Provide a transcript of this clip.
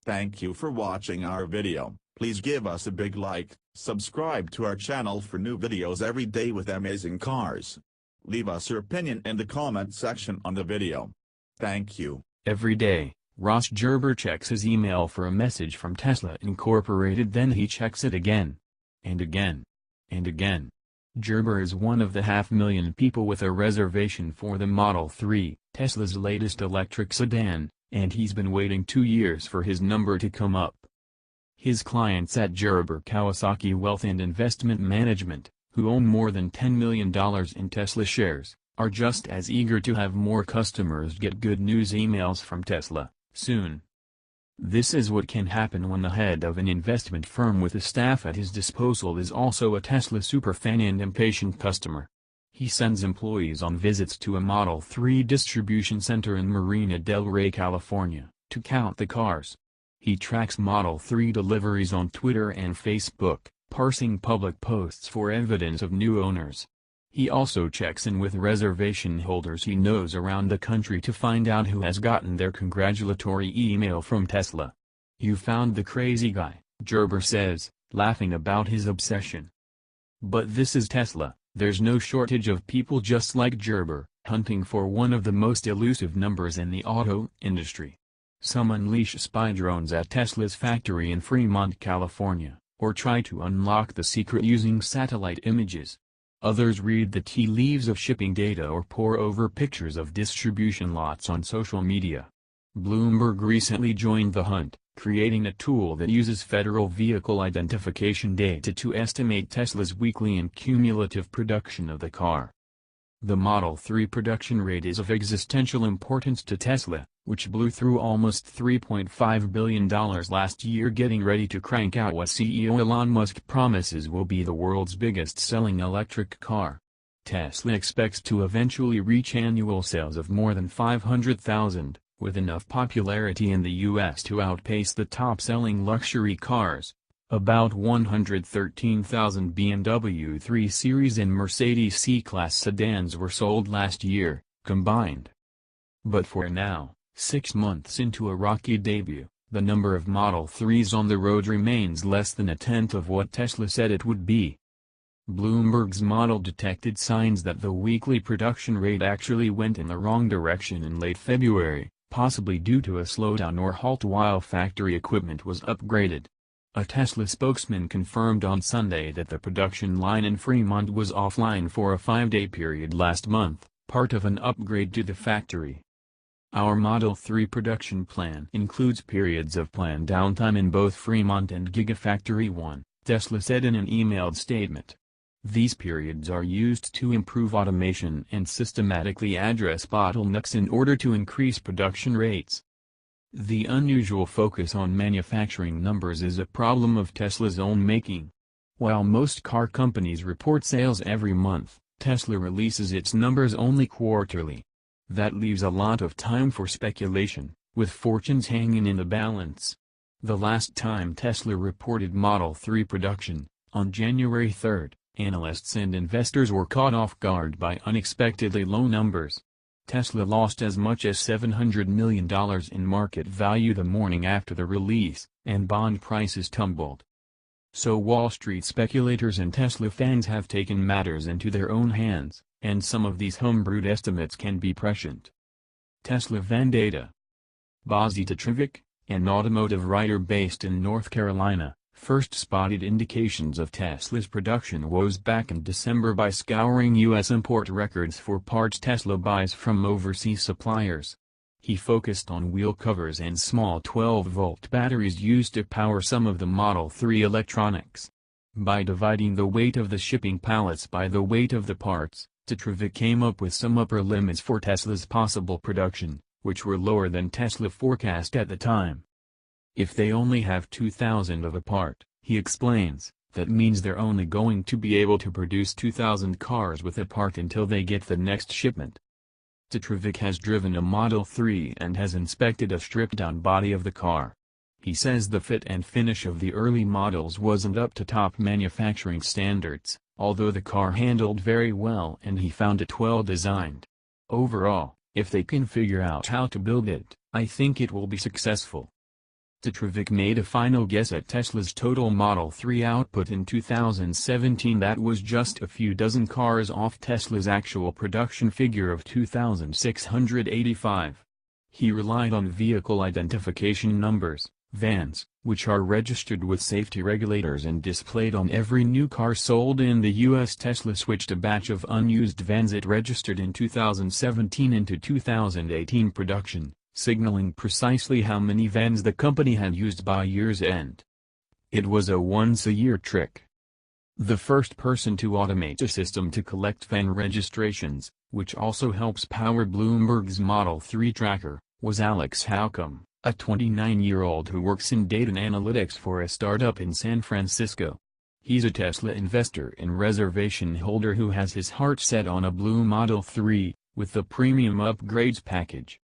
Thank you for watching our video. Please give us a big like, subscribe to our channel for new videos every day with amazing cars. Leave us your opinion in the comment section on the video. Thank you. Every day, Ross Gerber checks his email for a message from Tesla Incorporated, then he checks it again. And again. And again. Gerber is one of the 500,000 people with a reservation for the Model 3, Tesla's latest electric sedan, and he's been waiting 2 years for his number to come up. His clients at Gerber Kawasaki Wealth and Investment Management, who own more than $10 million in Tesla shares, are just as eager to have more customers get good news emails from Tesla, soon. This is what can happen when the head of an investment firm with a staff at his disposal is also a Tesla superfan and impatient customer. He sends employees on visits to a Model 3 distribution center in Marina del Rey, California, to count the cars. He tracks Model 3 deliveries on Twitter and Facebook, parsing public posts for evidence of new owners. He also checks in with reservation holders he knows around the country to find out who has gotten their congratulatory email from Tesla. "You found the crazy guy," Gerber says, laughing about his obsession. But this is Tesla. There's no shortage of people just like Gerber, hunting for one of the most elusive numbers in the auto industry. Some unleash spy drones at Tesla's factory in Fremont, California, or try to unlock the secret using satellite images. Others read the tea leaves of shipping data or pore over pictures of distribution lots on social media. Bloomberg recently joined the hunt, creating a tool that uses federal vehicle identification data to estimate Tesla's weekly and cumulative production of the car. The Model 3 production rate is of existential importance to Tesla, which blew through almost $3.5 billion last year getting ready to crank out what CEO Elon Musk promises will be the world's biggest-selling electric car. Tesla expects to eventually reach annual sales of more than 500,000, with enough popularity in the U.S. to outpace the top-selling luxury cars. About 113,000 BMW 3 Series and Mercedes C-Class sedans were sold last year, combined. But for now, 6 months into a rocky debut, the number of Model 3s on the road remains less than a tenth of what Tesla said it would be. Bloomberg's model detected signs that the weekly production rate actually went in the wrong direction in late February, possibly due to a slowdown or halt while factory equipment was upgraded. A Tesla spokesman confirmed on Sunday that the production line in Fremont was offline for a 5-day period last month, part of an upgrade to the factory. "Our Model 3 production plan includes periods of planned downtime in both Fremont and Gigafactory 1, Tesla said in an emailed statement. These periods are used to improve automation and systematically address bottlenecks in order to increase production rates. The unusual focus on manufacturing numbers is a problem of Tesla's own making. While most car companies report sales every month, Tesla releases its numbers only quarterly. That leaves a lot of time for speculation, with fortunes hanging in the balance. The last time Tesla reported Model 3 production, on January 3, analysts and investors were caught off guard by unexpectedly low numbers. Tesla lost as much as $700 million in market value the morning after the release, and bond prices tumbled. So Wall Street speculators and Tesla fans have taken matters into their own hands, and some of these homebrewed estimates can be prescient. Tesla Vendetta. Bozzy Tatrovic, an automotive writer based in North Carolina, first spotted indications of Tesla's production woes back in December by scouring U.S. import records for parts Tesla buys from overseas suppliers. He focused on wheel covers and small 12-volt batteries used to power some of the Model 3 electronics. By dividing the weight of the shipping pallets by the weight of the parts, Tatrovic came up with some upper limits for Tesla's possible production, which were lower than Tesla forecast at the time. If they only have 2,000 of a part, he explains, that means they're only going to be able to produce 2,000 cars with a part until they get the next shipment. Tatrovic has driven a Model 3 and has inspected a stripped-down body of the car. He says the fit and finish of the early models wasn't up to top manufacturing standards, although the car handled very well and he found it well designed. Overall, if they can figure out how to build it, I think it will be successful. Citrovic made a final guess at Tesla's total Model 3 output in 2017 that was just a few dozen cars off Tesla's actual production figure of 2,685. He relied on vehicle identification numbers, VANs, which are registered with safety regulators and displayed on every new car sold in the U.S. Tesla switched a batch of unused VANs it registered in 2017 into 2018 production, signaling precisely how many VANs the company had used by year's end. It was a once-a-year trick. The first person to automate a system to collect VAN registrations, which also helps power Bloomberg's Model 3 tracker, was Alex Howcom, a 29-year-old who works in data analytics for a startup in San Francisco. He's a Tesla investor and reservation holder who has his heart set on a blue Model 3, with the premium upgrades package.